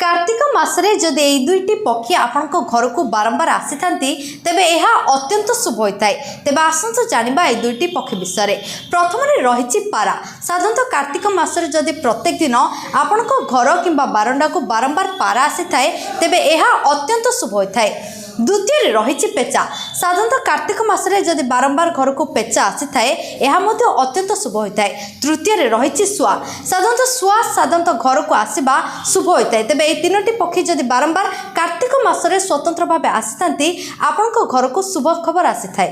कार्तिक मासरे जदि यही दुईटी पक्षी आपण घर को बारंबार आसी था तेबे यह अत्यंत शुभ होता है। तेबे आसतु जानिबा ए दुईटी पक्षी विषय। प्रथम रही पारा। साधारणतः कार्तिक मासरे जदि प्रत्येक दिन आपण घर किंबा बारंडा को बारंबार पारा आसी था तेबे यह अत्यंत शुभ होता है। द्वितीय रही पेचा। साधारणतः कार्तिक मासरे जदि बारंबार घर को पेचा आसी था यह अत्यंत शुभ होता है। तृतीय रही शुआ। साधारणतः घर को आसवा शुभ होता है। तेबे ये तीनोटी पक्षी जदि बारंबार कार्तिक मासरे स्वतंत्र भाव आसी था आपण घर को शुभ खबर आसी था।